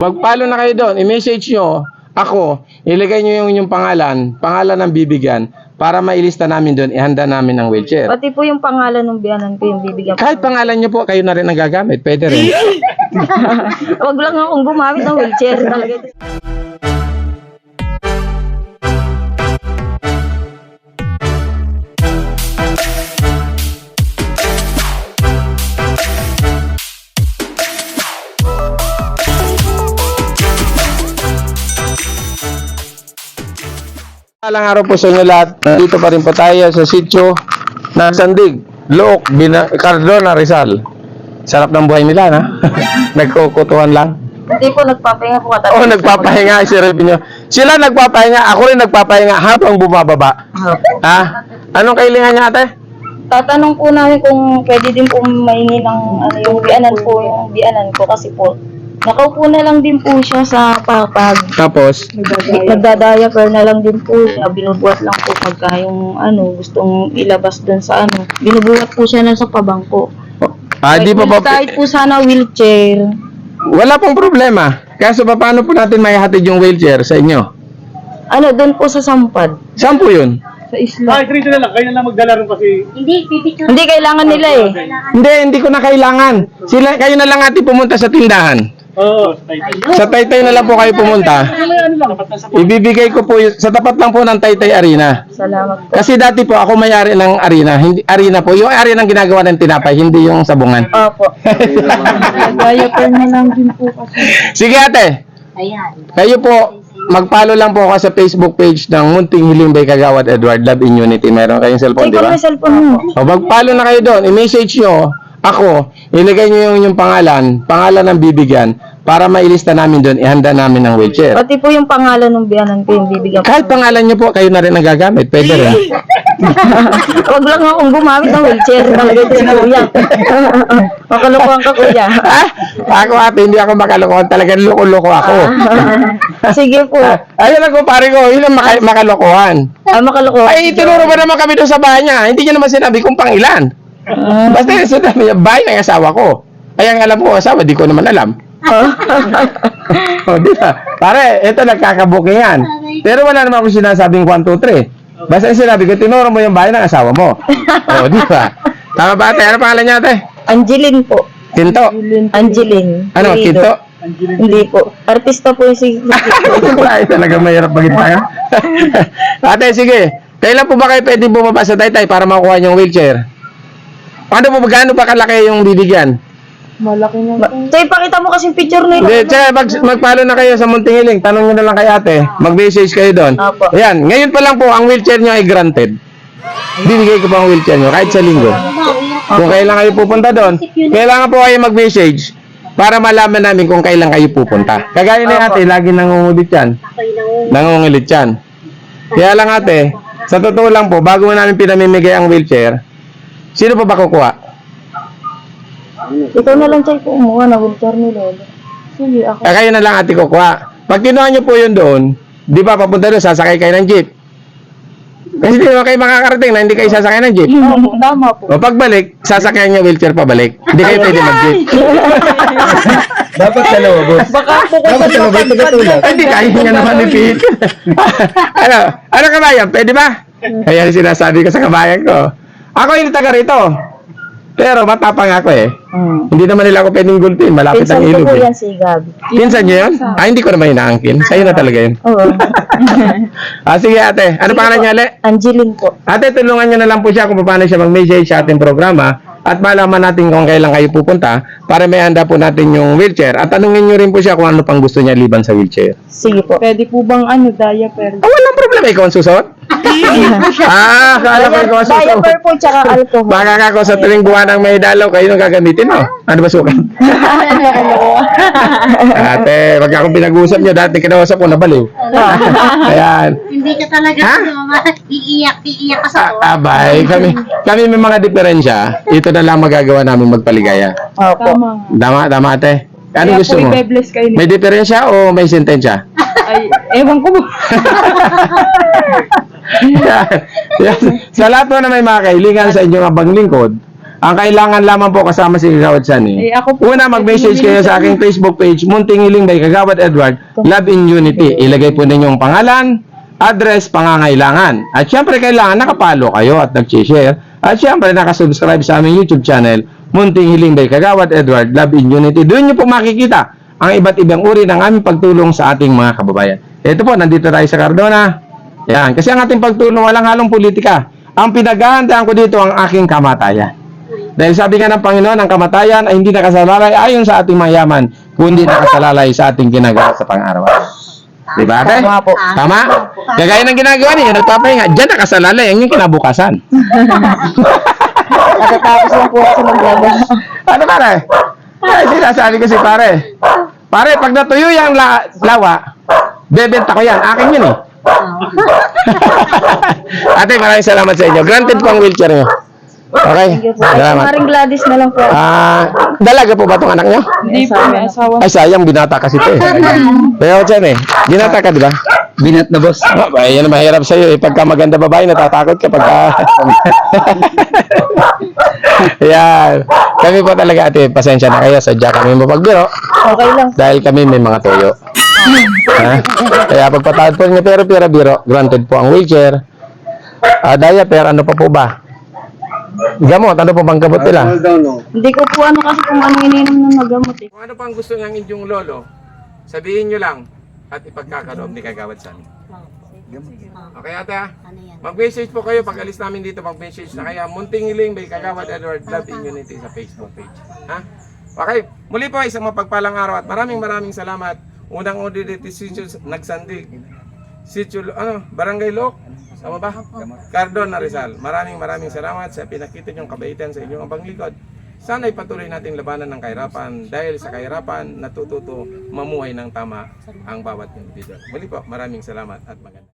Magpalo na kayo doon, i-message nyo ako, ilagay nyo yung inyong pangalan ng bibigyan para mailista namin doon, ihanda namin ng wheelchair. Pati po yung pangalan ng biyanan ko yung bibigyan ko. Kahit pangalan nyo po, kayo na rin ang gagamit, pwede rin. Wag lang akong gumamit ng wheelchair talaga. Alang araw po sa inyo lahat. Dito pa rin po tayo sa sitio ng Sandig, Look, Cardona, Rizal. Sarap ng buhay nila, na? Nagkukutuhan lang. Hindi po nagpapahinga po katabi. Oo, nagpapahinga, isirapin nyo. Sila nagpapahinga, ako rin nagpapahinga habang bumababa. Ha? Anong kailangan niya, ate? Tatanong po namin kung pwede din po maingi ng yung biyanan po, yung biyanan ko kasi po nakaupo na lang din po siya sa papag. Tapos? Nagdadiaper na lang din po siya. Binubuhat lang po pagka yung gustong ilabas dun sa binubuhat po siya na sa pabangko. Di pa ba? Kahit po sana wheelchair. Wala pong problema. Kaso paano po natin maihatid yung wheelchair sa inyo? Doon po sa Sampad. Saan po yun? Sa isla. Dito na lang. Kayo na lang magdala rin kasi. Hindi kailangan nila eh. Hindi ko na kailangan. Kayo na lang ate pumunta sa tindahan. Oo. Sa Taytay na lang po kayo pumunta. Ibibigay ko po sa tapat lang po ng Taytay Arena. Salamat po. Kasi dati po ako may-ari ng arena. Hindi arena po. Yung arena ng ginagawa ng tinapay, hindi yung sabungan. Opo. Diaper na lang din po kasi. Sige ate. Kayo po, magpalo lang po ako sa Facebook page ng Munting Hiling by Kagawad Edward Love in Unity. Meron kayong cellphone, di ba? May cellphone mo. O magpalo na kayo doon. I-message nyo ako, ilagay nyo yung inyong pangalan ng bibigyan para mailista namin doon, ihanda namin ng wheelchair. Pati po yung pangalan ng biyanan ko yung bibigyan ko. Kahit pangalan nyo po, kayo na rin ang gagamit. Pwede rin. Wag lang akong gumamit ng wheelchair talaga si kuya. Makalukuhan ka kuya. Ako ate, hindi ako makalokohan. Talagang loko-loko ako. Sige po. Ayun ako, pare ko, yun ang makalokohan. Makalukuhan. Ay, tinuro ba naman kami doon sa bahay niya? Hindi niya naman sinabi kung pangilan. Basta yung sinabi niya, bahay ng asawa ko. Ay, ang alam ko, asawa, di ko naman alam. Di ba? Pare, ito nagkakabukingan. Pero wala naman akong sinasabing 1, 2, 3. Basta yung sinabi ko, tinuro mo yung bahay ng asawa mo. Di ba? Tama ba ate? Ano pangalan niya ate? Angeline po. Tinto. Angeline. Ano, Querido. Tinto? Hindi po. Artista po yung si Ay, talaga mahirap maging tayo. Ate, sige. Kailan po ba kayo pwede bumaba sa Taytay para makuha yung wheelchair? Ano po, magkano pa kalaki yung bibigyan? Malaki na. Tay, pakita mo kasing picture nila. Hindi, tsaka magpalo na kayo sa Munting Hiling. Tanong nyo na lang kay ate. Mag-message kayo doon. Apo. Ayan, ngayon pa lang po, ang wheelchair nyo ay granted. Bibigay ko pa ang wheelchair nyo kahit sa linggo. Kung kailan kayo pupunta doon, kailangan po kayo mag-message para malaman namin kung kailan kayo pupunta. Kagaya ni ate, lagi nangungulit yan. Nangungulit yan. Kaya lang ate, sa totoo lang po, bago namin pinamimigay ang wheelchair, sino pa ba kukuha? Ikaw na lang tayo po umuha na wheelchair ni Lolo. Sige, ako. Kayo na lang ate kukuha. Pag kinuha nyo po yun doon, di ba papunta doon, sasakay kayo ng jeep. Kasi di naman kayo makakarating na hindi kayo sasakay ng jeep. Tama po. O pagbalik, sasakyan nyo wheelchair pabalik. Hindi kayo pwede mag-jeep. Dapat dalawa, boss. Baka po kasi Hindi kayo nga naman ni Pete. Ano kabayan? Pwede ba? Ayan sinasabi ko sa kabayan ko. Ako hindi taga rito. Pero matapang ako eh. Hindi naman nila ako pwedeng gulpin. Malapit ang Pinsan ko ilog po eh. yan si Gabi. Pinsan nyo yun? Hindi ko naman inaangkin. Sa'yo na talaga yun. Oo. Sige ate. Ano pangalan niya, Ale? Angeline po. Ate, tulungan nyo na lang po siya kung paano siya mag-message sa ating programa at malaman natin kung kailan kayo pupunta para may handa po natin yung wheelchair. At tanungin nyo rin po siya kung ano pang gusto niya liban sa wheelchair. Sige po. Pwede po bang diaper? Walang problema. Ikaw ang susuot? Kala ko ikaw ang susuot. Diaper po tsaka alcohol. Baka nga kung sa tuwing buwan ng may dalaw, kayo nang gagamitin mo. Ano ba sukat? Ate, wag akong pinag-uusap nyo. Dati kinausap ko, nabaliw. Ayan. Hindi ka talaga iiyak ka sa to. Abay, kami may mga diferensya. Ito na lang magagawa namin magpaligaya. Opo. Tama. Tama ate. Ano gusto mo? i-bless kayo May diferensya o may sentensya? Ay, ewan ko ba? Yan. Sa lahat po na may mga kailingan sa inyong abang lingkod, Ang kailangan lamang po kasama si Kagawad Sunny. Eh, ako po, Una, mag-message kayo sa aking Facebook page, Munting Hiling by Kagawad Edward, Love in Unity. Ilagay po ninyong pangalan, address, pangangailangan. At syempre, kailangan nakapalo kayo at nag-share. At syempre, nakasubscribe sa aming YouTube channel, Munting Hiling by Kagawad Edward, Love in Unity. Doon nyo po makikita ang iba't ibang uri ng aming pagtulong sa ating mga kababayan. Ito po, nandito tayo sa Cardona. Yan. Kasi ang ating pagtulong, walang halong politika. Ang pinaghahandaan ko dito ang aking kamatayan. Dahil sabi nga ng Panginoon, ang kamatayan ay hindi nakasalalay ayon sa ating mayaman, kundi nakasalalay sa ating ginagawa sa pang-araw-araw. Diba, ate? Tama po. Tama? Kagaya ng ginagawa niya, nagpapahinga, dyan nakasalalay, ang yung kinabukasan. Natatapos lang po kasi maglaba. Ano pare? Ay, sinasabi ko si pare. Pare, pag natuyo yung lawa, bebenta ko yan. Akin yun eh. Ate, maraming salamat sa inyo. Granted po ang wheelchair nyo. Okay? Thank you po. Ay, Salamat. Maring Gladys na lang po. Dalaga po ba itong anak nyo? Hindi po, may asawa. Ay, sayang, binata kasi ito eh. Kaya ko dyan eh. Binata ka, di ba? Binat na boss. Ay, yan ang mahirap sa'yo eh. Pagka maganda babae, natatakot ka pagka... Yan. Kami po talaga ate, pasensya na kayo. Sadya kami mapagbiro. Okay lang. Dahil kami may mga toyo. Ha? Kaya pagpatawad po niyo pero biro, granted po ang wheelchair. Daya, pero ano pa po ba? Gamot, ano po bang gamot nila? Hindi ko po ano kasi kung ano ininom ng magamot eh. Kung ano pang gusto ng inyong lolo, sabihin nyo lang at ipagkakaloob ni Kagawad Sunny. Okay ate ha? Mag-message po kayo pag alis namin dito, mag-message na kaya Munting Hiling by Kagawad Edward, Love in Unity sa Facebook page. Ha? Okay, muli po isang mapagpalang araw at maraming salamat. Unang-una dito nagsandig. Sitio, Barangay Loc, sama ba? Cardona, Rizal. Maraming salamat sa pinakita niyong kabaitan sa inyong abang likod. Sana'y patuloy nating labanan ng kahirapan dahil sa kahirapan natututo mamuhay ng tama ang bawat individual. Muli po, maraming salamat at maganda.